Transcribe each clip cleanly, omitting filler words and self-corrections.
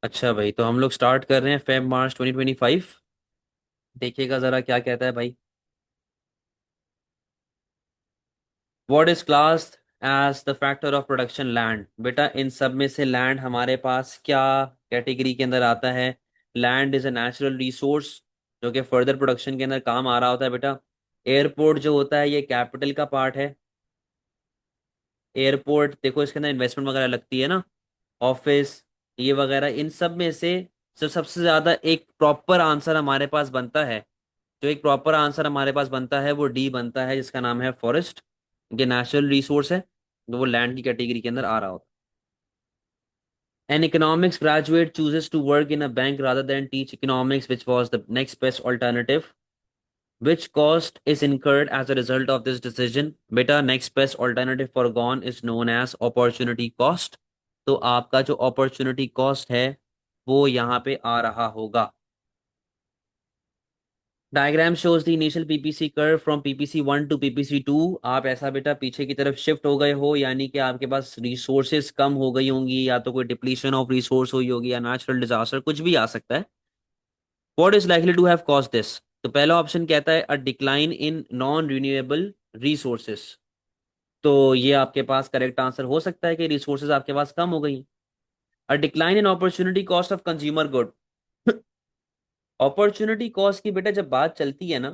अच्छा भाई, तो हम लोग स्टार्ट कर रहे हैं फेब मार्च 2025। देखिएगा जरा क्या कहता है भाई। What is class as the factor of production land. बेटा इन सब में से लैंड हमारे पास क्या कैटेगरी के अंदर आता है। Land is a natural resource जो कि फर्दर प्रोडक्शन के अंदर काम आ रहा होता है बेटा। एयरपोर्ट जो होता है ये कैपिटल का पार्ट है। एयरपोर्ट देखो इसके अंदर इन्वेस्टमेंट वगैरह लगती है ना। ऑफिस ये वगैरह इन सब में से जो सबसे ज्यादा एक प्रॉपर आंसर हमारे पास बनता है, जो एक प्रॉपर आंसर हमारे पास बनता है वो डी बनता है, जिसका नाम है फॉरेस्ट। ये नेचुरल रिसोर्स है, तो वो लैंड की कैटेगरी के अंदर आ रहा होता है। An economics graduate chooses to work in a bank rather than teach economics which was the next best alternative. Which cost is incurred as a result of this decision. बेटा next best alternative forgone is known as opportunity cost. तो आपका जो opportunity cost है वो यहाँ पे आ रहा होगा। Diagram shows the initial PPC curve from PPC 1 to PPC 2। आप ऐसा बेटा पीछे की तरफ शिफ्ट हो गए हो, यानी कि आपके पास रिसोर्सेज कम हो गई होंगी, या तो कोई डिप्लीशन ऑफ रिसोर्स हुई होगी या नेचुरल डिजास्टर कुछ भी आ सकता है। What is likely to have cause this. तो पहला ऑप्शन कहता है a decline in non renewable resources. तो ये आपके पास करेक्ट आंसर हो सकता है कि रिसोर्सेज आपके पास कम हो गई। अ decline in opportunity cost of consumer good. Opportunity cost की बेटा जब बात चलती है ना,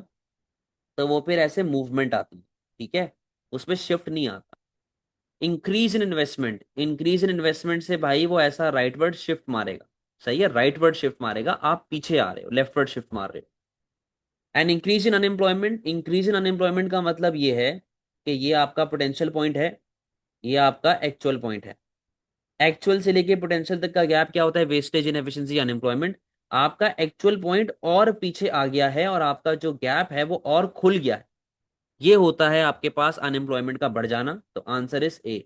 तो वो फिर ऐसे मूवमेंट आती है। ठीक है, उसमें शिफ्ट नहीं आता। Increase in investment, increase in investment से भाई वो ऐसा राइटवर्ड शिफ्ट मारेगा। सही है, राइटवर्ड शिफ्ट मारेगा, आप पीछे आ रहे हो, लेफ्टवर्ड शिफ्ट मार रहे हो। And increase in unemployment, increase in unemployment का मतलब ये है कि ये आपका पोटेंशियल पॉइंट है, ये आपका एक्चुअल पॉइंट है। एक्चुअल से लेके पोटेंशियल तक का गैप क्या होता है, वेस्टेज, इनएफिशिएंसी, अनएम्प्लॉयमेंट। आपका एक्चुअल पॉइंट और पीछे आ गया है और आपका जो गैप है वो और खुल गया है। ये होता है आपके पास अनएम्प्लॉयमेंट का बढ़ जाना। तो आंसर इज ए।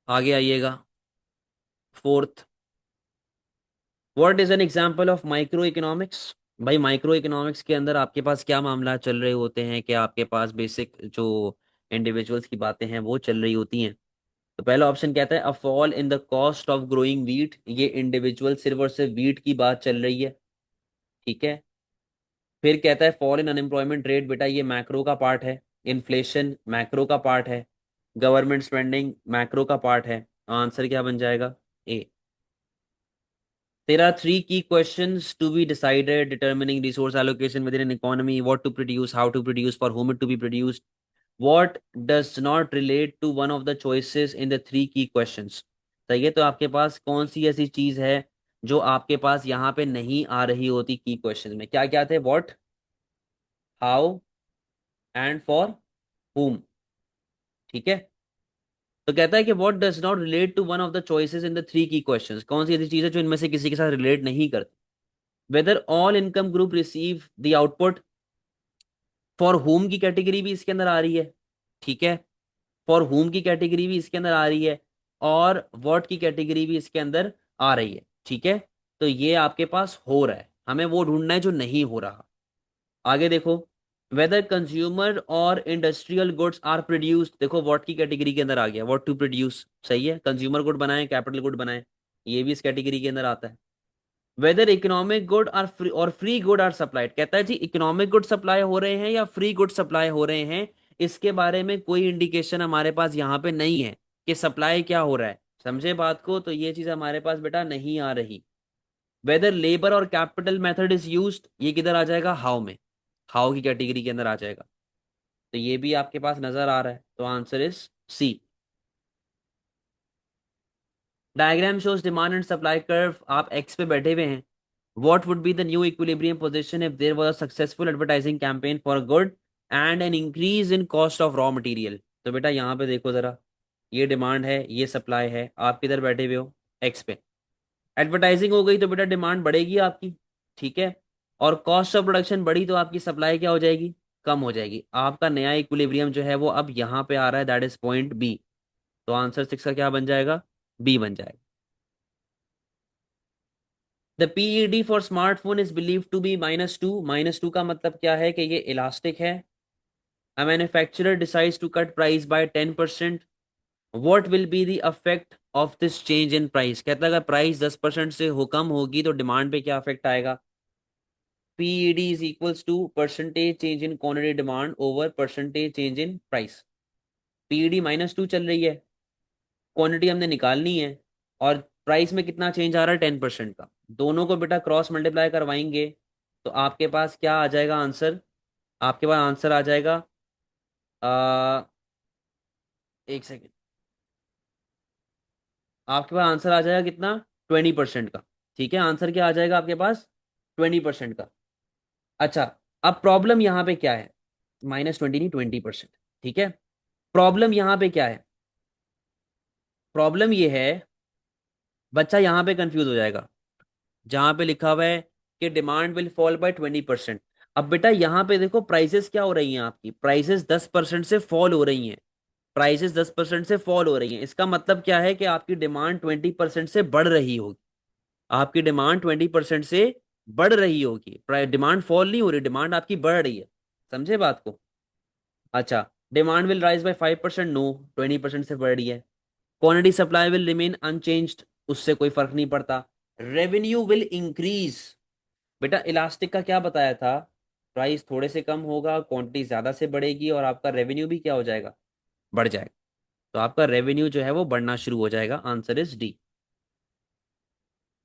आगे आइएगा। Fourth, what is an example of micro economics. भाई माइक्रो इकोनॉमिक्स के अंदर आपके पास क्या मामला चल रहे होते हैं कि आपके पास बेसिक जो इंडिविजुअल्स की बातें हैं वो चल रही होती हैं। तो पहला ऑप्शन कहता है a fall in the cost of growing wheat. ये इंडिविजुअल सिर्फ और सिर्फ वीट की बात चल रही है। ठीक है। फिर कहता है फॉल इन अनएम्प्लॉयमेंट रेट। बेटा ये मैक्रो का पार्ट है। इन्फ्लेशन मैक्रो का पार्ट है। गवर्नमेंट स्पेंडिंग मैक्रो का पार्ट है। आंसर क्या बन जाएगा, ए। There are three key questions to be decided determining resource allocation within an economy: what to produce, how to produce, for whom it to be produced. What does not relate to one of the choices in the three key questions. सही है, तो आपके पास कौन सी ऐसी चीज है जो आपके पास यहाँ पे नहीं आ रही होती की क्वेश्चन में। क्या क्या थे, what, how and for whom। ठीक है। तो कहता है कि what does not relate to one of the choices in the three की क्वेश्चंस। कौन सी ऐसी चीज है जो इनमें से किसी के साथ रिलेट नहीं करती। Whether all income group receive the output. For whom की कैटेगरी भी इसके अंदर आ रही है। ठीक है, फॉर होम की कैटेगरी भी इसके अंदर आ रही है, और व्हाट की कैटेगरी भी इसके अंदर आ रही है। ठीक है, तो ये आपके पास हो रहा है, हमें वो ढूंढना है जो नहीं हो रहा। आगे देखो, वेदर कंज्यूमर और इंडस्ट्रियल गुड्स आर प्रोड्यूस्ड। देखो व्हाट की कैटेगरी के अंदर आ गया, व्हाट टू प्रोड्यूस। सही है, कंज्यूमर गुड बनाए, कैपिटल गुड बनाए, ये भी इस कैटेगरी के अंदर आता है। Whether economic good are free और फ्री गुड आर सप्लाइड। कहता है जी इकोनॉमिक गुड सप्लाई हो रहे हैं या फ्री गुड सप्लाई हो रहे हैं, इसके बारे में कोई इंडिकेशन हमारे पास यहाँ पे नहीं है कि सप्लाई क्या हो रहा है। समझे बात को, तो ये चीज हमारे पास बेटा नहीं आ रही। वेदर लेबर और कैपिटल मेथड इज यूज्ड, ये किधर आ जाएगा, हाउ में, हाउ की कैटेगरी के अंदर आ जाएगा। तो ये भी आपके पास नजर आ रहा है, तो answer is C. Diagram shows demand and supply curve. आप एक्स पे बैठे हुए हैं। What would be the new equilibrium position if there was a successful advertising campaign for a good and an increase in cost of raw material। तो बेटा यहाँ पे देखो जरा, ये डिमांड है, ये सप्लाई है, आप किधर बैठे हुए हो, एक्स पे। एडवर्टाइजिंग हो गई तो बेटा डिमांड बढ़ेगी आपकी। ठीक है, और कॉस्ट ऑफ प्रोडक्शन बढ़ी तो आपकी सप्लाई क्या हो जाएगी, कम हो जाएगी। आपका नया इक्विलिब्रियम जो है वो अब यहाँ पे आ रहा है, दैट इज पॉइंट बी। तो आंसर सिक्स का क्या बन जाएगा, बी बन जाएगा। The PED for smartphone is believe to be -2। -2 का मतलब क्या है कि ये इलास्टिक है। A manufacturer decides to cut price by 10%. What will be the effect of this change in price, कहता है अगर प्राइस 10% से हो कम होगी तो डिमांड पे क्या इफेक्ट आएगा। PED is equals to percentage change in quantity demand over percentage change in price. PED -2 चल रही है, क्वांटिटी हमने निकालनी है, और प्राइस में कितना चेंज आ रहा है, 10% का। दोनों को बेटा क्रॉस मल्टीप्लाई करवाएंगे तो आपके पास क्या आ जाएगा आंसर। आपके पास आंसर आ जाएगा, आ, एक सेकेंड, आपके पास आंसर आ जाएगा कितना, 20% का। ठीक है, आंसर क्या आ जाएगा आपके पास, 20% का। अच्छा, अब प्रॉब्लम यहाँ पे क्या है, -20 नहीं, 20%। ठीक है, प्रॉब्लम यहाँ पे क्या है, प्रॉब्लम ये है, बच्चा यहाँ पे कंफ्यूज हो जाएगा जहां पे लिखा हुआ है कि डिमांड विल फॉल बाय 20%। अब बेटा यहाँ पे देखो प्राइसेस क्या हो रही हैं, आपकी प्राइसेस 10% से फॉल हो रही हैं। प्राइसेस 10% से फॉल हो रही हैं, इसका मतलब क्या है कि आपकी डिमांड 20% से बढ़ रही होगी। आपकी डिमांड 20% से बढ़ रही होगी, डिमांड फॉल नहीं हो रही, डिमांड आपकी बढ़ रही है। समझे बात को। अच्छा, demand will rise by 5%, no, 20% से बढ़ रही है। Quantity supply will remain unchanged, उससे कोई फर्क नहीं पड़ता। रेवेन्यू विल इंक्रीज, बेटा इलास्टिक का क्या बताया था, प्राइस थोड़े से कम होगा, क्वांटिटी ज्यादा से बढ़ेगी, और आपका रेवेन्यू भी क्या हो जाएगा, बढ़ जाएगा। तो आपका रेवेन्यू जो है वो बढ़ना शुरू हो जाएगा। Answer is D.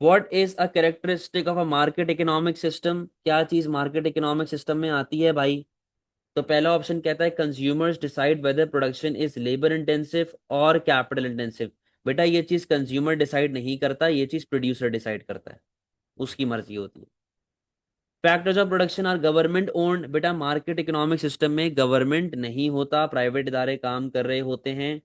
What is a characteristic of a market economic system, क्या चीज मार्केट इकोनॉमिक सिस्टम में आती है भाई। तो पहला ऑप्शन कहता है consumers decide whether production is labour intensive और कैपिटल इंटेंसिव। बेटा ये चीज कंज्यूमर डिसाइड नहीं करता, ये चीज प्रोड्यूसर डिसाइड करता है, उसकी मर्जी होती है। Factors of production are government owned, बेटा मार्केट इकोनॉमिक सिस्टम में गवर्नमेंट नहीं होता, प्राइवेट इदारे काम कर रहे होते हैं।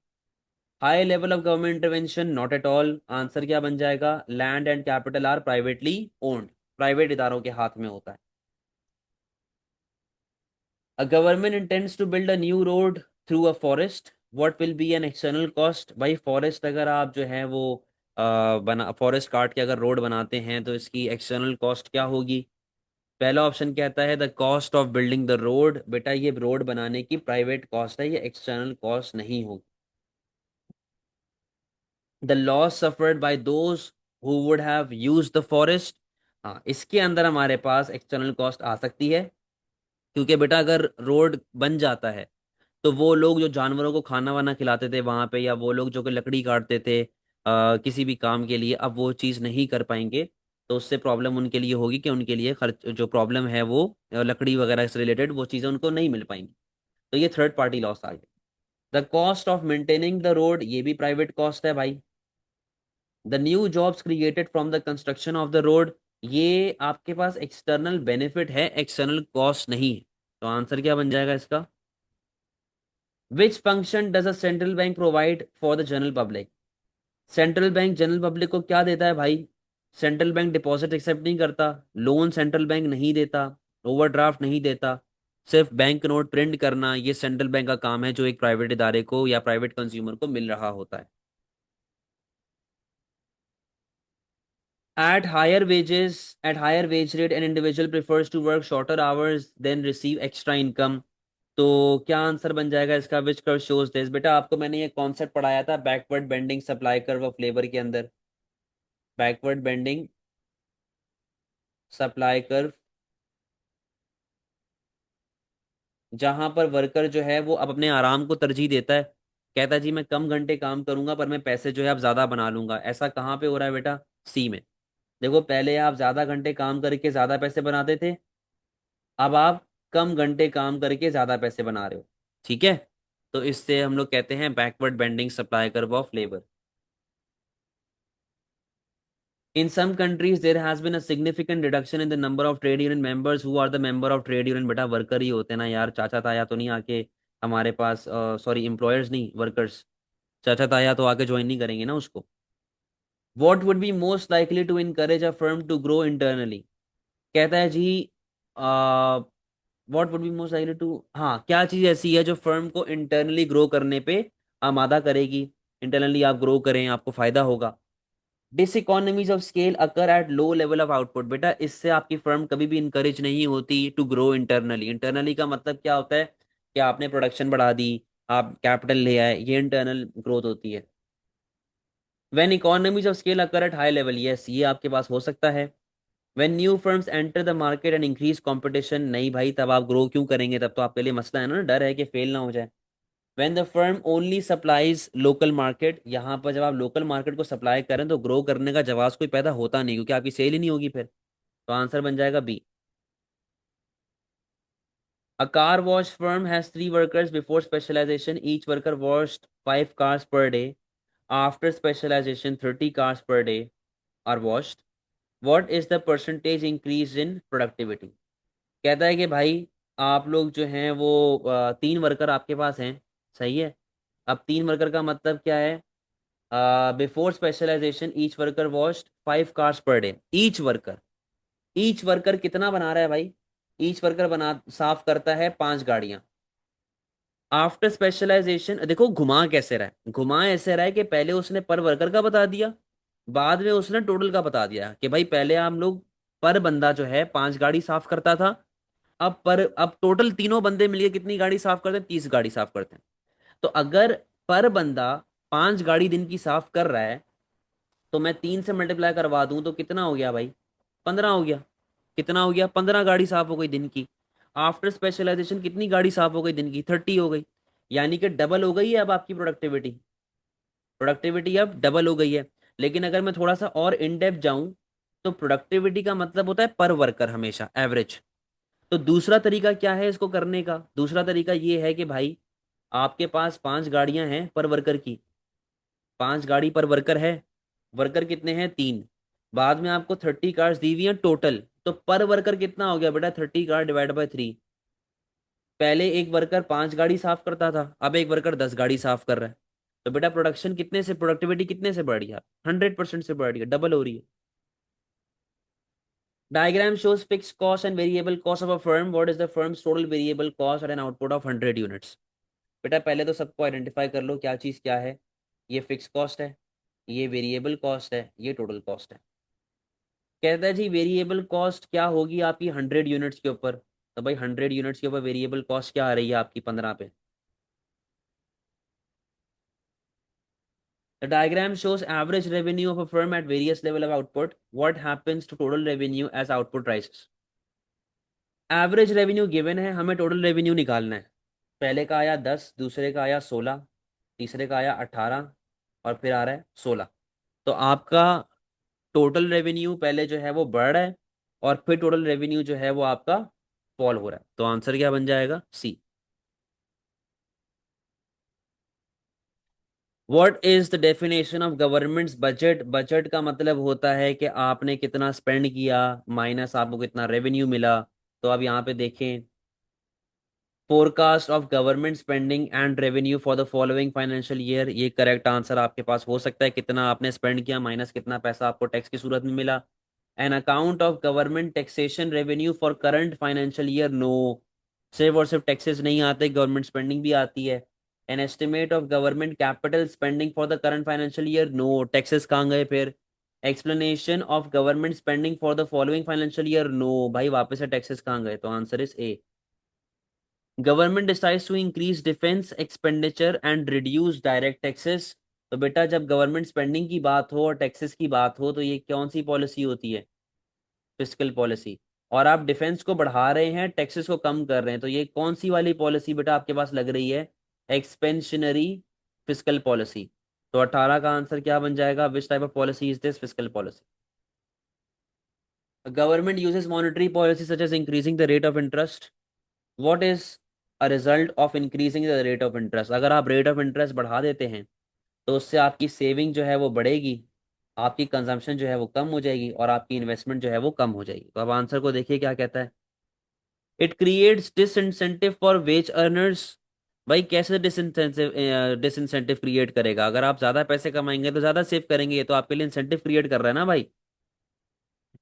High level of government intervention, not at all. Answer क्या बन जाएगा, land and capital are privately owned, private इदारों के हाथ में होता है। A government intends to build a new road through a forest. What will be an external cost? भाई फॉरेस्ट अगर आप जो है वो बना फॉरेस्ट काट के अगर रोड बनाते हैं तो इसकी एक्सटर्नल कॉस्ट क्या होगी। पहला ऑप्शन कहता है the cost of building the road, बेटा ये रोड बनाने की प्राइवेट कॉस्ट है, ये एक्सटर्नल कॉस्ट नहीं होगी। The loss suffered by those who would have used the forest, हाँ इसके अंदर हमारे पास एक्सटर्नल कॉस्ट आ सकती है। क्योंकि बेटा अगर रोड बन जाता है तो वो लोग जो जानवरों को खाना वाना खिलाते थे वहां पे, या वो लोग जो कि लकड़ी काटते थे किसी भी काम के लिए, अब वो चीज़ नहीं कर पाएंगे। तो उससे प्रॉब्लम उनके लिए होगी कि उनके लिए खर्च जो प्रॉब्लम है वो लकड़ी वगैरह से रिलेटेड वो चीज़ें उनको नहीं मिल पाएंगी। तो ये थर्ड पार्टी लॉस आ गया। The cost of maintaining the road, ये भी प्राइवेट कॉस्ट है भाई। The new jobs created from the construction of the road, ये आपके पास एक्सटर्नल बेनिफिट है, एक्सटर्नल कॉस्ट नहीं है। तो आंसर क्या बन जाएगा इसका। Which function does a central bank provide for the general public, central bank general public को क्या देता है भाई। सेंट्रल बैंक डिपॉजिट एक्सेप्ट नहीं करता, लोन सेंट्रल बैंक नहीं देता, ओवरड्राफ्ट नहीं देता, सिर्फ बैंक नोट प्रिंट करना ये सेंट्रल बैंक का काम है, जो एक प्राइवेट इदारे को या प्राइवेट कंज्यूमर को मिल रहा होता है। At higher wage rate an individual prefers to work shorter hours then receive extra income। तो क्या आंसर बन जाएगा इसका, विच कर्व शोज दिस, बेटा आपको मैंने ये कॉन्सेप्ट पढ़ाया था backward bending supply curve of labour के अंदर। बैकवर्ड बेंडिंग सप्लाई कर्व, जहां पर वर्कर जो है वो अब अपने आराम को तरजीह देता है, कहता है जी मैं कम घंटे काम करूंगा पर मैं पैसे जो है अब ज्यादा बना लूंगा। ऐसा कहाँ पे हो रहा है बेटा, सी में। देखो पहले आप ज्यादा घंटे काम करके ज्यादा पैसे बनाते थे, अब आप कम घंटे काम करके ज्यादा पैसे बना रहे हो। ठीक है, तो इससे हम लोग कहते हैं backward bending supply curve of labour. In some countries there has been a significant reduction in the number of trade union members who are the member of trade union, बेटा वर्कर ही होते हैं ना यार, चाचा ताया तो नहीं आके हमारे पास, सॉरी एम्प्लॉयर्स नहीं वर्कर्स, चाचा ताया तो आके ज्वाइन नहीं करेंगे ना उसको। What would be most likely to encourage a firm to grow internally, कहता है जी what would be most likely to, हाँ क्या चीज ऐसी है जो फर्म को इंटरनली ग्रो करने पे आमादा करेगी। इंटरनली आप ग्रो करें आपको फायदा होगा। Diseconomies of scale occur at low level of output, बेटा इससे आपकी फर्म कभी भी इंकरेज नहीं होती टू ग्रो इंटरनली। इंटरनली का मतलब क्या होता है कि आपने प्रोडक्शन बढ़ा दी, आप कैपिटल ले आए, ये इंटरनल ग्रोथ होती है। When economies of scale occur at high level, yes ये आपके पास हो सकता है। When new firms enter the market and increase competition, नहीं भाई तब आप ग्रो क्यों करेंगे, तब तो आपके लिए मसला है ना, डर है कि फेल ना हो जाए। When the firm only supplies local market, यहाँ पर जब आप लोकल मार्केट को सप्लाई करें तो ग्रो करने का जवाब कोई पैदा होता नहीं, क्योंकि आपकी सेल ही नहीं होगी फिर। तो आंसर बन जाएगा B. A car wash firm has three workers before specialization. Each worker washed 5 cars per day. After specialization, 30 cars per day are washed. What is the percentage increase in productivity? कहता है कि भाई आप लोग जो हैं वो 3 वर्कर आपके पास हैं, सही है। अब 3 वर्कर का मतलब क्या है? Before specialisation each worker washed 5 cars per day. Each worker कितना बना रहा है भाई? ईच वर्कर बना साफ करता है 5 गाड़ियां। आफ्टर स्पेशलाइजेशन देखो घुमा कैसे रहा है, घुमा ऐसे रहा है कि पहले उसने पर वर्कर का बता दिया, बाद में उसने टोटल का बता दिया कि भाई पहले हम लोग पर बंदा जो है 5 गाड़ी साफ करता था, अब टोटल तीनों बंदे मिलके कितनी गाड़ी साफ करते हैं? 30 गाड़ी साफ करते हैं। तो अगर पर बंदा 5 गाड़ी दिन की साफ कर रहा है, तो मैं 3 से मल्टीप्लाई करवा दूं तो कितना हो गया भाई? 15 हो गया। कितना हो गया? 15 गाड़ी साफ हो गई दिन की। आफ्टर स्पेशलाइजेशन कितनी गाड़ी साफ हो गई दिन की? 30 हो गई। यानी कि डबल हो गई है अब आपकी प्रोडक्टिविटी। प्रोडक्टिविटी अब डबल हो गई है। लेकिन अगर मैं थोड़ा सा और इन डेप्थ जाऊं, तो प्रोडक्टिविटी का मतलब होता है पर वर्कर हमेशा एवरेज। तो दूसरा तरीका क्या है इसको करने का? दूसरा तरीका ये है कि भाई आपके पास 5 गाड़ियां हैं पर वर्कर की, 5 गाड़ी पर वर्कर है। वर्कर कितने हैं? 3। बाद में आपको 30 कार्स दी हुई हैं टोटल, तो पर वर्कर कितना हो गया बेटा? 30 कार डिवाइड बाय 3। पहले एक वर्कर 5 गाड़ी साफ करता था, अब एक वर्कर 10 गाड़ी साफ कर रहा है। तो बेटा प्रोडक्शन कितने से, प्रोडक्टिविटी कितने से बढ़ रही है? 100% से बढ़ रही है, डबल हो रही है। Diagram shows fixed cost and variable cost of a firm. What is the firm's total variable cost at an output of 100 units? बेटा पहले तो सबको आइडेंटिफाई कर लो क्या चीज़ क्या है। ये फिक्स कॉस्ट है, ये वेरिएबल कॉस्ट है, ये टोटल कॉस्ट है। कहता है जी वेरिएबल कॉस्ट क्या होगी आपकी 100 यूनिट्स के ऊपर? तो भाई 100 यूनिट्स के ऊपर वेरिएबल कॉस्ट क्या आ रही है आपकी 15 पे? The diagram shows average revenue of a firm at various level of output. What happens to total revenue as output rises? Average revenue given है, हमें टोटल रेवेन्यू निकालना है। पहले का आया 10, दूसरे का आया 16, तीसरे का आया 18, और फिर आ रहा है 16। तो आपका टोटल रेवेन्यू पहले जो है वो बढ़ रहा है, और फिर टोटल रेवेन्यू जो है वो आपका फॉल हो रहा है। तो आंसर क्या बन जाएगा? C. What is the definition of government's budget? Budget का मतलब होता है कि आपने कितना स्पेंड किया माइनस आपको कितना रेवेन्यू मिला। तो अब यहाँ पे देखें, forecast of government spending and revenue for the following financial year, ये करेक्ट आंसर आपके पास हो सकता है, कितना आपने स्पेंड किया माइनस कितना पैसा आपको टैक्स की सूरत में मिला। An account of government taxation revenue for current financial year, no, सिर्फ और सिर्फ टैक्सेस नहीं आते, गवर्नमेंट स्पेंडिंग भी आती है। An estimate of government capital spending for the current financial year, no, taxes कहाँ गए फिर? Explanation of government spending for the following financial year, no भाई, वापस से टैक्सेस कहाँ गए? तो answer is A. Government decides to increase defence expenditure and reduce direct taxes. तो बेटा जब गवर्नमेंट स्पेंडिंग की बात हो और टैक्सेस की बात हो तो ये कौन सी पॉलिसी होती है? Fiscal policy. और आप डिफेंस को बढ़ा रहे हैं, टैक्सेस को कम कर रहे हैं, तो ये कौन सी वाली पॉलिसी बेटा आपके पास लग रही है? Expansionary fiscal policy. तो 18 का आंसर क्या बन जाएगा? Which type of policy is this? Fiscal policy. Government uses monetary policy such as increasing the rate of interest. What is a result of increasing the rate of interest? अगर आप rate of interest बढ़ा देते हैं तो उससे आपकी saving जो है वो बढ़ेगी, आपकी कंजम्पशन जो है वो कम हो जाएगी, और आपकी इन्वेस्टमेंट जो है वो कम हो जाएगी। तो अब आंसर को देखिए क्या कहता है। It creates disincentive for veg earners. भाई कैसे डिसइंसेंटिव डिसइंसेंटिव क्रिएट करेगा? अगर आप ज्यादा पैसे कमाएंगे तो ज्यादा सेव करेंगे, ये तो आपके लिए इंसेंटिव क्रिएट कर रहा है ना भाई।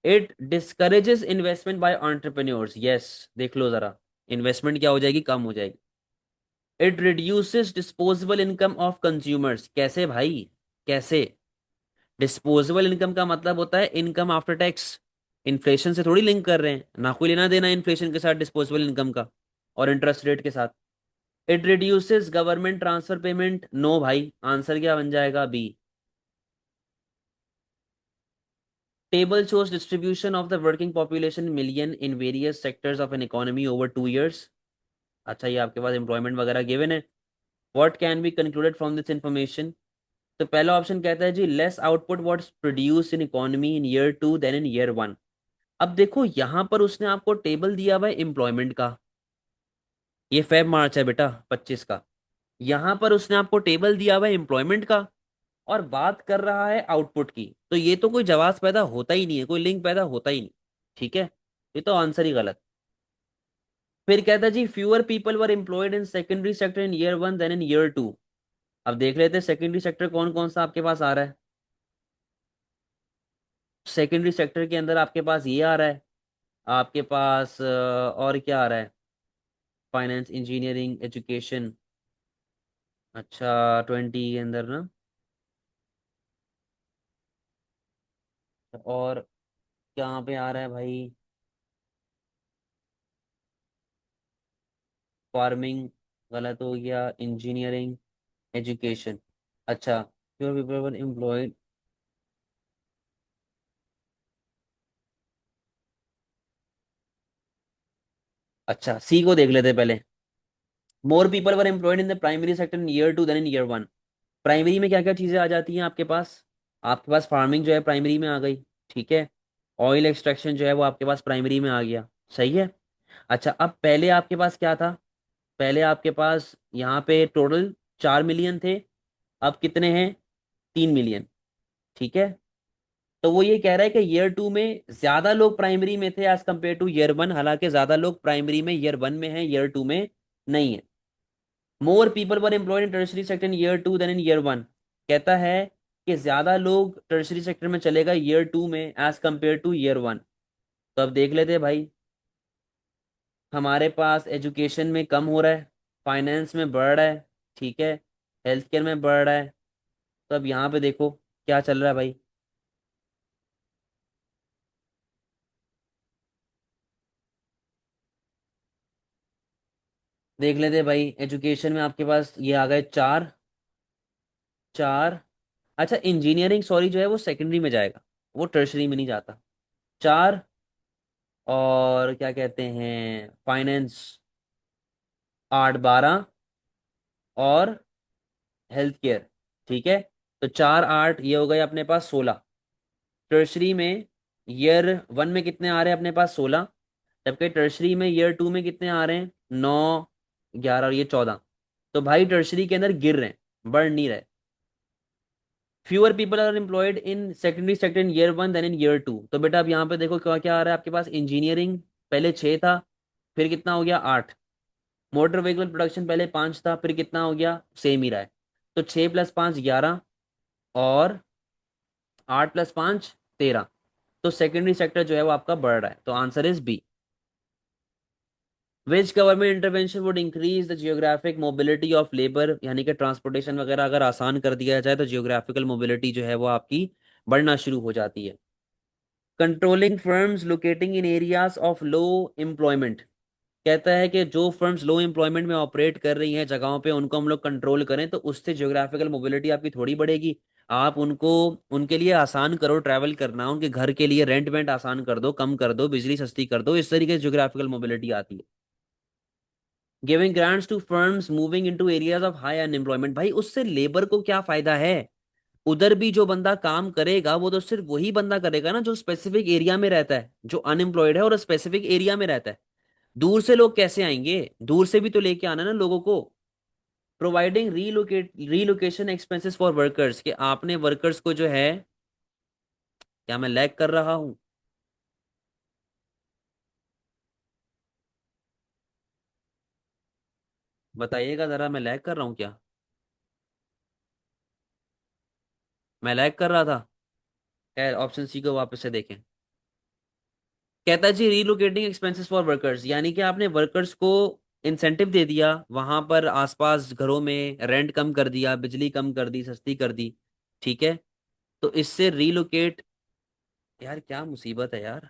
It discourages investment by entrepreneurs, yes. देख लो जरा, इन्वेस्टमेंट क्या हो जाएगी? कम हो जाएगी। It reduces disposable income of consumers, कैसे भाई? कैसे? डिस्पोजेबल इनकम का मतलब होता है इनकम आफ्टर टैक्स। इन्फ्लेशन से थोड़ी लिंक कर रहे हैं, ना कोई लेना देना इन्फ्लेशन के साथ डिस्पोजेबल इनकम का, और इंटरेस्ट रेट के साथ। It reduces government transfer payment, no भाई, आंसर क्या बन जाएगा? B. Table shows distribution of the working population million in various sectors of an economy over 2 years। अच्छा, ये आपके पास एम्प्लॉयमेंट वगैरह गिवन है। What can be concluded from this information. तो पहला ऑप्शन कहता है जी less output what's produce in economy in year 2 then in year 1। अब देखो यहां पर उसने आपको टेबल दिया हुआ है एम्प्लॉयमेंट का, ये फेब मार्च है बेटा 25 का। यहां पर उसने आपको टेबल दिया हुआ है एम्प्लॉयमेंट का और बात कर रहा है आउटपुट की, तो ये तो कोई जवाब पैदा होता ही नहीं है, कोई लिंक पैदा होता ही नहीं। ठीक है, ये तो आंसर ही गलत। फिर कहता है जी fewer people were employed in secondary sector in year 1 then in year 2। अब देख लेते हैं सेकेंडरी सेक्टर कौन कौन सा आपके पास आ रहा है। सेकेंडरी सेक्टर के अंदर आपके पास ये आ रहा है, आपके पास और क्या आ रहा है, फाइनेंस, इंजीनियरिंग, एजुकेशन। अच्छा, 20 के अंदर ना, और कहाँ पे आ रहा है भाई, फार्मिंग गलत हो गया, इंजीनियरिंग, एजुकेशन। अच्छा, प्योर पीपल वर एम्प्लॉयड। अच्छा, सी को देख लेते हैं पहले। More people were employed in the primary sector in year 2 then in year 1। Primary में क्या क्या चीजें आ जाती हैं आपके पास। आपके पास फार्मिंग जो है प्राइमरी में आ गई। ठीक है, ऑयल एक्सट्रैक्शन जो है वो आपके पास प्राइमरी में आ गया। सही है। अच्छा, अब पहले आपके पास क्या था, पहले आपके पास यहाँ पे टोटल 4 मिलियन थे, अब कितने हैं, 3 मिलियन। ठीक है, तो वो ये कह रहा है कि ईयर 2 में ज्यादा लोग प्राइमरी में थे एज कम्पेयर टू ईयर 1, हालांकि ज्यादा लोग प्राइमरी में ईयर 1 में हैं, ईयर 2 में नहीं है। More people were employed in tertiary sector in year 2 then in year 1। कहता है कि ज्यादा लोग टर्शरी सेक्टर में चलेगा ईयर 2 में एज कम्पेयर टू ईयर 1। तो अब देख लेते हैं भाई, हमारे पास एजुकेशन में कम हो रहा है, फाइनेंस में बढ़ रहा है, ठीक है, हेल्थ केयर में बढ़ रहा है। तो अब यहाँ पे देखो क्या चल रहा है भाई, देख लेते हैं भाई। एजुकेशन में आपके पास ये आ गए चार, चार। अच्छा, इंजीनियरिंग सॉरी जो है वो सेकेंडरी में जाएगा, वो टर्शरी में नहीं जाता। चार, और क्या कहते हैं, फाइनेंस 8, 12, और हेल्थ केयर। ठीक है, तो 4, 8 ये हो गए अपने पास 16। टर्शरी में ईयर 1 में कितने आ रहे हैं अपने पास, 16। जबकि टर्शरी में ईयर 2 में कितने आ रहे हैं, 9, 11 और ये 14। तो भाई टर्शरी के अंदर गिर रहे हैं, बढ़ नहीं रहे। Fewer people are employed in secondary sector in year 1 then in year 2। तो बेटा अब यहाँ पे देखो क्या क्या आ रहा है आपके पास, इंजीनियरिंग पहले 6 था, फिर कितना हो गया, 8। मोटर व्हीकल प्रोडक्शन पहले 5 था, फिर कितना हो गया, सेम ही रहा है। तो 6 + 5 11, और 8 + 5 13। तो सेकेंडरी सेक्टर जो है वो आपका बढ़ रहा है, तो answer is B. Which government intervention would increase the geographic mobility of labour, यानी कि ट्रांसपोर्टेशन वगैरह अगर आसान कर दिया जाए तो जियोग्राफिकल मोबिलिटी जो है वो आपकी बढ़ना शुरू हो जाती है। Controlling firms locating in areas of low employment. कहता है कि जो फर्म्स लो एम्प्लॉयमेंट में ऑपरेट कर रही हैं जगहों पे, उनको हम लोग कंट्रोल करें तो उससे ज्योग्राफिकल मोबिलिटी आपकी थोड़ी बढ़ेगी। आप उनको, उनके लिए आसान करो ट्रैवल करना, उनके घर के लिए रेंट वेंट आसान कर दो, कम कर दो, बिजली सस्ती कर दो, इस तरीके से ज्योग्राफिकल मोबिलिटी आती है। Giving grants to firms moving into areas of high unemployment, भाई उससे लेबर को क्या फायदा है। उधर भी जो बंदा काम करेगा वो तो सिर्फ वही बंदा करेगा ना जो स्पेसिफिक एरिया में रहता है, जो अनएम्प्लॉयड है और स्पेसिफिक एरिया में रहता है। दूर से लोग कैसे आएंगे, दूर से भी तो लेके आना ना लोगों को। Providing relocation expenses for workers, कि आपने वर्कर्स को जो है, क्या मैं लैग कर रहा हूं, बताइएगा जरा, मैं लैग कर रहा हूँ क्या, मैं लैग कर रहा था। खैर ऑप्शन सी को वापस से देखें। कहता है जी रीलोकेटिंग एक्सपेंसेस फॉर वर्कर्स, यानी कि आपने वर्कर्स को इंसेंटिव दे दिया, वहां पर आसपास घरों में रेंट कम कर दिया, बिजली कम कर दी, सस्ती कर दी। ठीक है, तो इससे रीलोकेट, यार क्या मुसीबत है यार।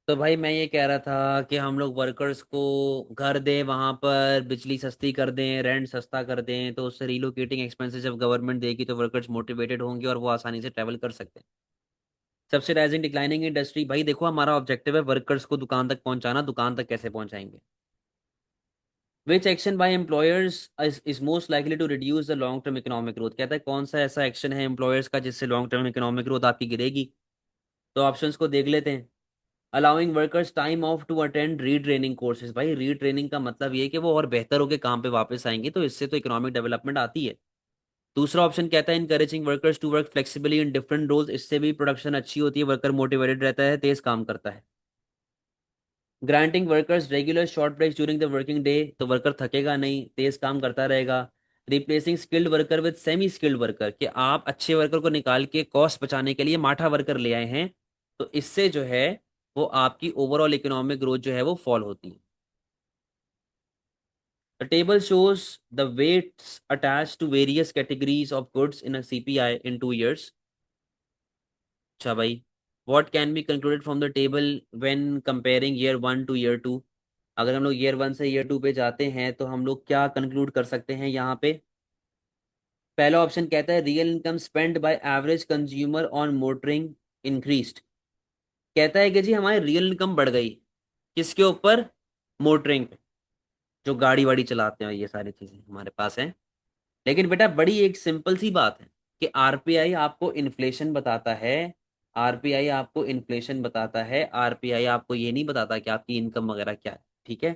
तो भाई मैं ये कह रहा था कि हम लोग वर्कर्स को घर दें, वहां पर बिजली सस्ती कर दें, रेंट सस्ता कर दें, तो उससे रिलोकेटिंग एक्सपेंसेस जब गवर्नमेंट देगी तो वर्कर्स मोटिवेटेड होंगे और वो आसानी से ट्रैवल कर सकते हैं। सब्सिडाइजिंग डिक्लाइनिंग इंडस्ट्री, भाई देखो हमारा ऑब्जेक्टिव है वर्कर्स को दुकान तक पहुंचाना, दुकान तक कैसे पहुंचाएंगे। Which action by employers is most likely to reduce the long term economic growth, कहता है कौन सा ऐसा एक्शन है एम्प्लॉयर्स का जिससे लॉन्ग टर्म इकोनॉमिक ग्रोथ आपकी गिरेगी। तो ऑप्शंस को देख लेते हैं। Allowing workers time off to attend retraining courses, भाई रीट्रेनिंग का मतलब ये है कि वो और बेहतर होकर काम पे वापस आएंगे, तो इससे तो इकोनॉमिक डेवलपमेंट आती है। दूसरा ऑप्शन कहता है encouraging workers to work flexibly in different roles, इससे भी प्रोडक्शन अच्छी होती है, वर्कर मोटिवेटेड रहता है, तेज काम करता है। Granting workers regular short breaks during the working day, तो वर्कर थकेगा नहीं, तेज काम करता रहेगा। Replacing skilled worker with semi skilled worker, कि आप अच्छे वर्कर को निकाल के कॉस्ट बचाने के लिए माठा वर्कर ले आए हैं, तो इससे जो है वो आपकी ओवरऑल इकोनॉमिक ग्रोथ जो है वो फॉल होती है। The table shows the weights attached to various categories of goods in a CPI in 2 years. अच्छा भाई, what can be concluded from the table when comparing year 1 to year 2? अगर हम लोग year 1 से year 2 पे जाते हैं तो हम लोग क्या कंक्लूड कर सकते हैं यहाँ पे। पहला ऑप्शन कहता है real income spend by average consumer on motoring increased, कहता है कि जी हमारी रियल इनकम बढ़ गई, किसके ऊपर, मोटरिंग पे, जो गाड़ी वाड़ी चलाते हैं ये सारी चीजें हमारे पास हैं। लेकिन बेटा बड़ी एक सिंपल सी बात है कि आरपीआई आपको इन्फ्लेशन बताता है, आरपीआई आपको इन्फ्लेशन बताता है, आरपीआई आपको ये नहीं बताता कि आपकी इनकम वगैरह क्या है, ठीक है।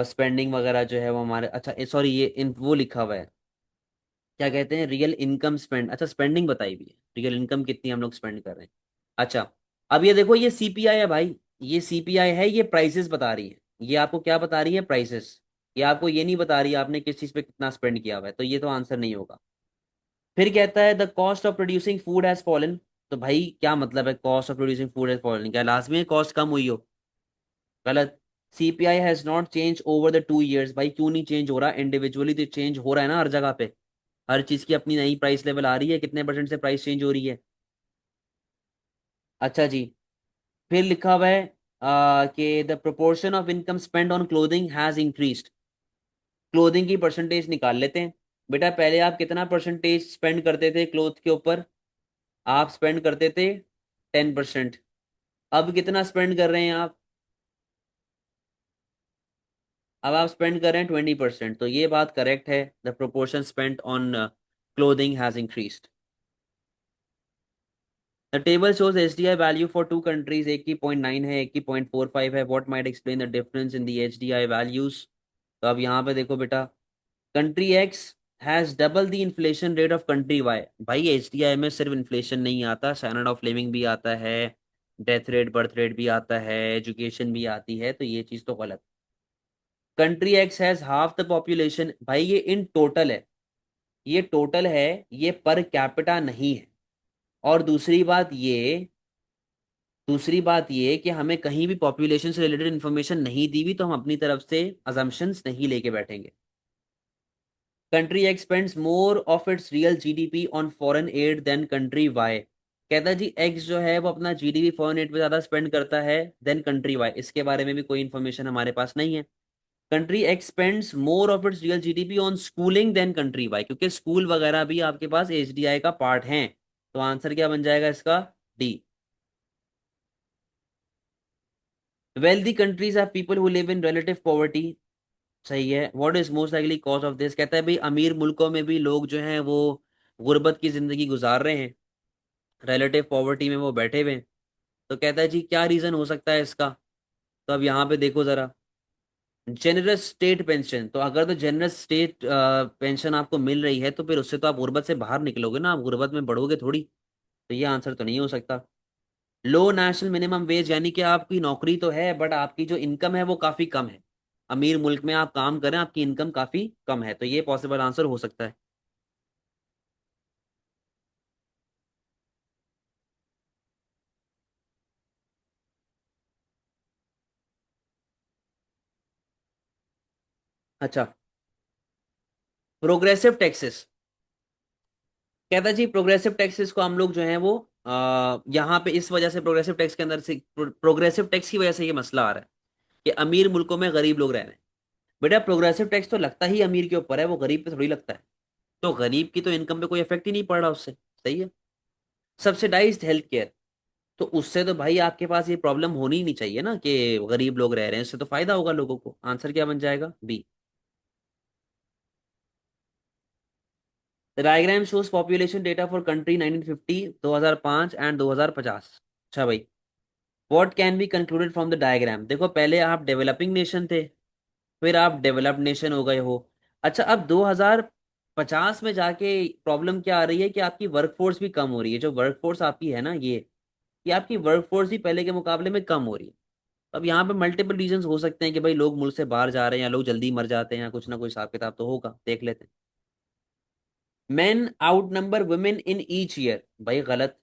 स्पेंडिंग वगैरह जो है वो हमारे, अच्छा सॉरी ये इन वो लिखा हुआ है, क्या कहते हैं रियल इनकम स्पेंड, अच्छा स्पेंडिंग बताई हुई है, रियल इनकम कितनी हम लोग स्पेंड कर रहे हैं। अच्छा, अब ये देखो ये सीपीआई है भाई, ये सीपीआई है, ये प्राइसेस बता रही है, ये आपको क्या बता रही है, प्राइसेस। ये आपको ये नहीं बता रही है आपने किस चीज पे कितना स्पेंड किया हुआ है, तो ये तो आंसर नहीं होगा। फिर कहता है the cost of producing food has fallen, तो भाई क्या मतलब है cost of producing food has fallen, क्या लाजमी है कॉस्ट कम हुई हो, गलत। CPI has not change over the 2 years, भाई क्यों नहीं चेंज हो रहा, इंडिविजुअली तो चेंज हो रहा है ना हर जगह पे, हर चीज की अपनी नई प्राइस लेवल आ रही है, कितने परसेंट से प्राइस चेंज हो रही है। अच्छा जी, फिर लिखा हुआ है कि the proportion of income spend on clothing has increased, clothing की परसेंटेज निकाल लेते हैं। बेटा पहले आप कितना परसेंटेज स्पेंड करते थे क्लोथ के ऊपर, आप स्पेंड करते थे 10%, अब कितना स्पेंड कर रहे हैं आप, अब आप स्पेंड कर रहे हैं 20%, तो ये बात करेक्ट है, the proportion spent on clothing has increased. The table shows HDI value for two countries, एक की 0.9 है, एक की 0.45 है, what might explain the difference in the HDI values. तो अब यहाँ पे देखो बेटा, country X has double the inflation rate of country Y, भाई एचडीआई में सिर्फ इन्फ्लेशन नहीं आता, स्टैंडर्ड ऑफ लिविंग भी आता है, डेथ रेट बर्थ रेट भी आता है, एजुकेशन भी आती है, तो ये चीज तो गलत। Country X has half the population, भाई ये इन टोटल है, ये टोटल है, ये पर कैपिटा नहीं है। और दूसरी बात ये कि हमें कहीं भी पॉपुलेशन से रिलेटेड इन्फॉर्मेशन नहीं दी हुई, तो हम अपनी तरफ से अजम्पशंस नहीं लेके बैठेंगे। Country X spends more of its real GDP on foreign aid than country Y, कहता है जी एक्स जो है वो अपना जीडीपी फॉरेन एड पे ज्यादा स्पेंड करता है देन कंट्री वाई, इसके बारे में भी कोई इन्फॉर्मेशन हमारे पास नहीं है। Country X spends more of its real GDP on schooling than country Y, क्योंकि स्कूल वगैरह भी आपके पास एचडीआई का पार्ट है, तो आंसर क्या बन जाएगा इसका, D. Wealthy countries have people who live in relative poverty, सही है। What is most likely cause of this, कहता है भाई अमीर मुल्कों में भी लोग जो हैं वो गुर्बत की जिंदगी गुजार रहे हैं, रिलेटिव पॉवर्टी में वो बैठे हुए हैं, तो कहता है जी क्या रीजन हो सकता है इसका। तो अब यहाँ पे देखो जरा, जेनरस स्टेट पेंशन, तो अगर तो जेनरस स्टेट पेंशन आपको मिल रही है तो फिर उससे तो आप गुर्बत से बाहर निकलोगे ना, आप गुर्बत में बढ़ोगे थोड़ी, तो ये आंसर तो नहीं हो सकता। लो नेशनल मिनिमम वेज, यानी कि आपकी नौकरी तो है बट आपकी जो इनकम है वो काफी कम है, अमीर मुल्क में आप काम करें आपकी इनकम काफी कम है, तो ये पॉसिबल आंसर हो सकता है। अच्छा, प्रोग्रेसिव टैक्सेस, कहता है जी प्रोग्रेसिव टैक्सेस को हम लोग जो है वो यहाँ पे इस वजह से प्रोग्रेसिव टैक्स के अंदर से, प्रोग्रेसिव टैक्स की वजह से ये मसला आ रहा है कि अमीर मुल्कों में गरीब लोग रह रहे हैं। बेटा प्रोग्रेसिव टैक्स तो लगता ही अमीर के ऊपर है, वो गरीब पे थोड़ी लगता है। तो गरीब की तो इनकम पे कोई इफेक्ट ही नहीं पड़ रहा उससे, सही है। सब्सिडाइज्ड हेल्थ केयर, तो उससे तो भाई आपके पास ये प्रॉब्लम होनी ही नहीं चाहिए ना कि गरीब लोग रह रहे हैं, इससे तो फायदा होगा लोगों को। आंसर क्या बन जाएगा? B. Diagram shows population data for country 1950, 2005 and 2050। अच्छा भाई, what can be concluded from the diagram? देखो पहले आप डेवलपिंग नेशन थे, फिर आप डेवलप्ड नेशन हो गए हो। अच्छा, अब 2050 में जाके प्रॉब्लम क्या आ रही है कि आपकी वर्कफोर्स भी कम हो रही है। जो वर्कफोर्स आपकी है ना, ये आपकी वर्कफोर्स भी पहले के मुकाबले में कम हो रही है। अब यहाँ पे मल्टीपल रीजंस हो सकते हैं कि भाई लोग मुल्क से बाहर जा रहे हैं, या लोग जल्दी मर जाते हैं, या कुछ ना कुछ हिसाब किताब तो होगा, देख लेते हैं। Main out number women in each year, भाई गलत।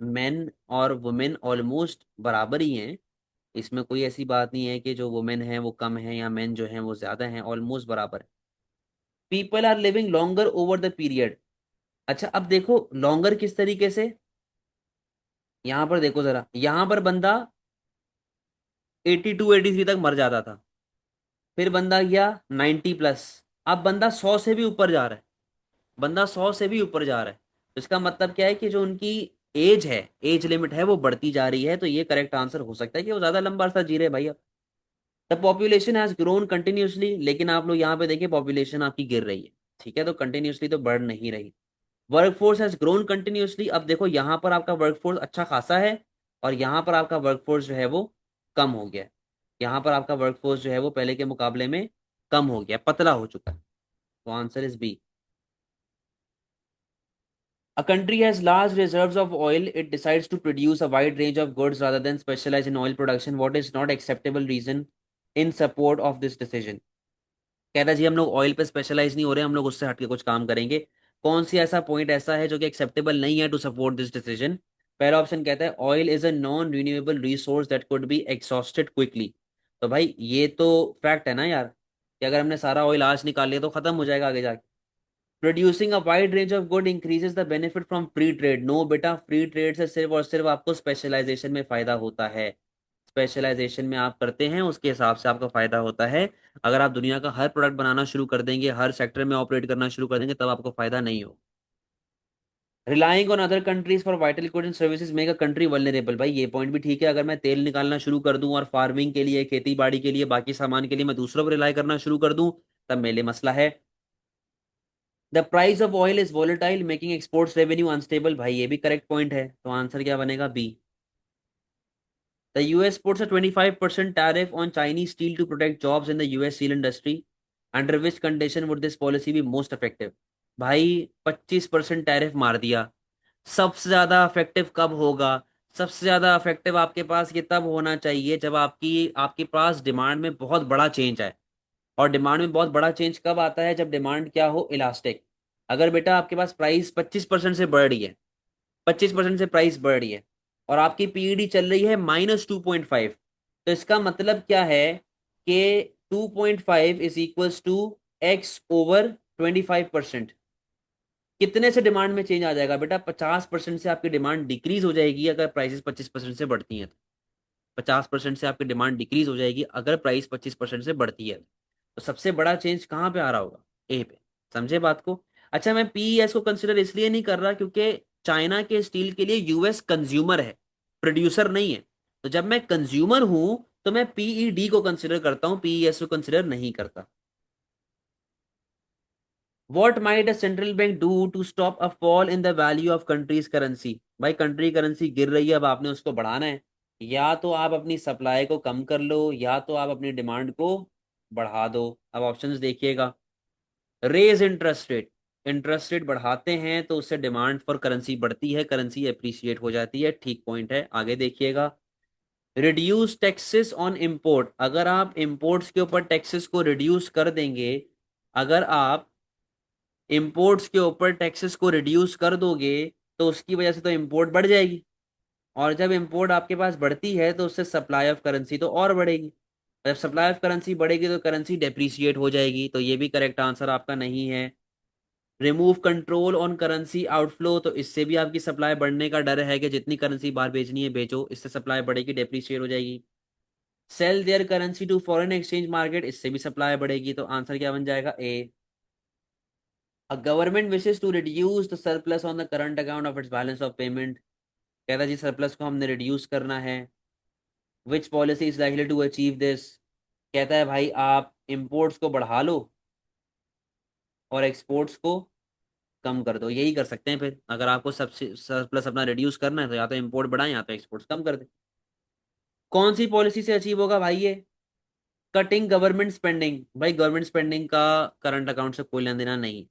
मेन और वुमेन ऑलमोस्ट बराबर ही हैं। इसमें कोई ऐसी बात नहीं है कि जो वुमेन है वो कम है या मेन जो है वो ज्यादा हैं, ऑलमोस्ट बराबर है। People are living longer over the period. अच्छा, अब देखो लॉन्गर किस तरीके से। यहां पर देखो जरा, यहां पर बंदा 82 83 तक मर जाता था, फिर बंदा गया 90+। अब बंदा 100 से भी ऊपर जा रहा है, बंदा 100 से भी ऊपर जा रहा है। तो इसका मतलब क्या है कि जो उनकी एज है, एज लिमिट है, वो बढ़ती जा रही है। तो ये करेक्ट आंसर हो सकता है कि वो ज्यादा लंबा अरसा जी रहे भाई। अब the population has grown continuously, लेकिन आप लोग यहाँ पे देखिए पॉपुलेशन आपकी गिर रही है। ठीक है, तो कंटिन्यूसली तो बढ़ नहीं रही। वर्कफोर्स हैज ग्रोन कंटिन्यूसली, अब देखो यहाँ पर आपका वर्कफोर्स अच्छा खासा है, और यहाँ पर आपका वर्कफोर्स जो है वो कम हो गया है। यहाँ पर आपका वर्कफोर्स जो है वो पहले के मुकाबले में कम हो गया, पतला हो चुका है। तो answer is B. A country has large reserves of oil. It decides to produce a wide range of goods rather than specialize in oil production. What is not acceptable reason in support of this decision? कहता है जी हम लोग oil पे specialise नहीं हो रहे, हम लोग उससे हटके कुछ काम करेंगे। कौन सी ऐसा पॉइंट ऐसा है जो कि एक्सेप्टेबल नहीं है टू सपोर्ट दिस डिसीजन? पहला ऑप्शन कहता है oil is a non renewable resource that could be exhausted quickly. तो भाई ये तो फैक्ट है ना यार, कि अगर हमने सारा ऑयल आज निकाल लिया तो खत्म हो जाएगा आगे जाके। Producing a wide range of good increases the benefit from free trade. No बेटा, फ्री ट्रेड से सिर्फ और सिर्फ आपको स्पेशलाइजेशन में फायदा होता है। स्पेशलाइजेशन में आप करते हैं उसके हिसाब से आपको फायदा होता है। अगर आप दुनिया का हर प्रोडक्ट बनाना शुरू कर देंगे, हर सेक्टर में ऑपरेट करना शुरू कर देंगे, तब आपको फायदा नहीं हो। Relying on other countries for vital goods and services make a country vulnerable. भाई ये पॉइंट भी ठीक है, अगर मैं तेल निकालना शुरू कर दूं और फार्मिंग के लिए, खेती बाड़ी के लिए, बाकी सामान के लिए मैं दूसरों पर रिलाई करना शुरू कर दूं, तब मेरे लिए मसला है। The price of oil is volatile making exports revenue unstable. भाई ये भी करेक्ट पॉइंट है, तो आंसर क्या बनेगा? B. The US puts a 25% tariff on Chinese steel to protect jobs in the US steel industry. Under which condition would this policy be most effective? भाई 25% tariff मार दिया। सबसे ज्यादा इफेक्टिव कब होगा? सबसे ज्यादा इफेक्टिव आपके पास ये तब होना चाहिए जब आपकी आपके पास डिमांड में बहुत बड़ा चेंज आए। और डिमांड में बहुत बड़ा चेंज कब आता है? जब डिमांड क्या हो? इलास्टिक। अगर बेटा आपके पास प्राइस 25% से बढ़ रही है, 25% से प्राइस बढ़ रही है, और आपकी पीईडी चल रही है -2.5, तो इसका मतलब क्या है कि 2.5 इज इक्वल्स टू x/25%। कितने से डिमांड में चेंज आ जाएगा बेटा? 50% से आपकी डिमांड डिक्रीज हो जाएगी अगर प्राइसेस 25% से बढ़ती हैं तो। 50% से आपकी डिमांड डिक्रीज हो जाएगी अगर प्राइस 25% से बढ़ती है। तो सबसे बड़ा चेंज कहाँ पे आ रहा होगा? ए पे। समझे बात को? अच्छा, मैं पीईएस को कंसिडर इसलिए नहीं कर रहा क्योंकि चाइना के स्टील के लिए यूएस कंज्यूमर है, प्रोड्यूसर नहीं है। तो जब मैं कंज्यूमर हूं तो मैं पीईडी को कंसिडर करता हूं, पीईएस को कंसिडर नहीं करता। What might a central bank do to stop a fall in the value of country's currency? भाई कंट्री करेंसी गिर रही है, अब आपने उसको बढ़ाना है। या तो आप अपनी सप्लाई को कम कर लो, या तो आप अपनी डिमांड को बढ़ा दो। अब ऑप्शंस देखिएगा। Raise interest rate, interest rate बढ़ाते हैं तो उससे डिमांड फॉर करेंसी बढ़ती है, करेंसी अप्रिशिएट हो जाती है। ठीक पॉइंट है, आगे देखिएगा। रिड्यूस टैक्सेस ऑन इंपोर्ट, अगर आप इंपोर्ट्स के ऊपर टैक्सेस को रिड्यूस कर देंगे, अगर आप इंपोर्ट्स के ऊपर टैक्सेस को रिड्यूस कर दोगे, तो उसकी वजह से तो इंपोर्ट बढ़ जाएगी, और जब इंपोर्ट आपके पास बढ़ती है तो उससे सप्लाई ऑफ करेंसी तो और बढ़ेगी। जब सप्लाई ऑफ करेंसी बढ़ेगी तो करेंसी डेप्रिसिएट हो जाएगी। तो ये भी करेक्ट आंसर आपका नहीं है। Remove control on currency outflow, तो इससे भी आपकी सप्लाई बढ़ने का डर है कि जितनी करेंसी बाहर बेचनी है बेचो, इससे सप्लाई बढ़ेगी, डेप्रिशिएट हो जाएगी। Sell their currency to foreign exchange market, इससे भी सप्लाई बढ़ेगी। तो आंसर क्या बन जाएगा? A. A government wishes to reduce the surplus on the current account of its balance of payment, कहता है जी सरप्लस को हमने रिड्यूस करना है। Which policy is likely to achieve this, कहता है भाई आप इंपोर्ट्स को बढ़ा लो और एक्सपोर्ट्स को कम कर दो। यही कर सकते हैं फिर, अगर आपको सबसे सरप्लस अपना रिड्यूस करना है तो या तो इंपोर्ट बढ़ाएं या तो एक्सपोर्ट्स कम कर दें। कौन सी पॉलिसी से अचीव होगा भाई ये? कटिंग गवर्नमेंट स्पेंडिंग, भाई गवर्नमेंट स्पेंडिंग का करंट अकाउंट से कोई लेना देना नहीं।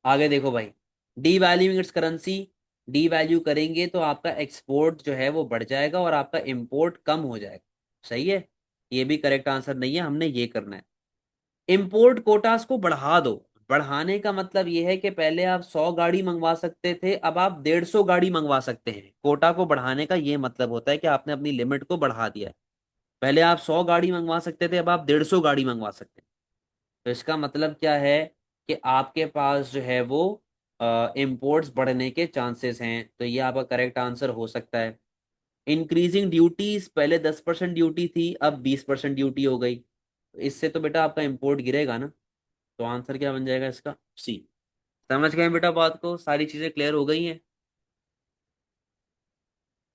आगे देखो भाई, D valuing it's currency, D value करेंगे तो आपका एक्सपोर्ट जो है वो बढ़ जाएगा और आपका इंपोर्ट कम हो जाएगा। सही है, ये भी करेक्ट आंसर नहीं है, हमने ये करना है। इंपोर्ट कोटास को बढ़ा दो, बढ़ाने का मतलब ये है कि पहले आप 100 गाड़ी मंगवा सकते थे, अब आप 150 गाड़ी मंगवा सकते हैं। कोटा को बढ़ाने का ये मतलब होता है कि आपने अपनी लिमिट को बढ़ा दिया है। पहले आप 100 गाड़ी मंगवा सकते थे, अब आप 150 गाड़ी मंगवा सकते हैं। तो इसका मतलब क्या है कि आपके पास जो है वो इंपोर्ट्स बढ़ने के चांसेस हैं। तो ये आपका करेक्ट आंसर हो सकता है। इंक्रीजिंग ड्यूटीज, पहले 10% ड्यूटी थी अब 20% ड्यूटी हो गई, तो इससे तो बेटा आपका इंपोर्ट गिरेगा ना। तो आंसर क्या बन जाएगा इसका? सी। समझ गए बेटा बात को? सारी चीजें क्लियर हो गई हैं?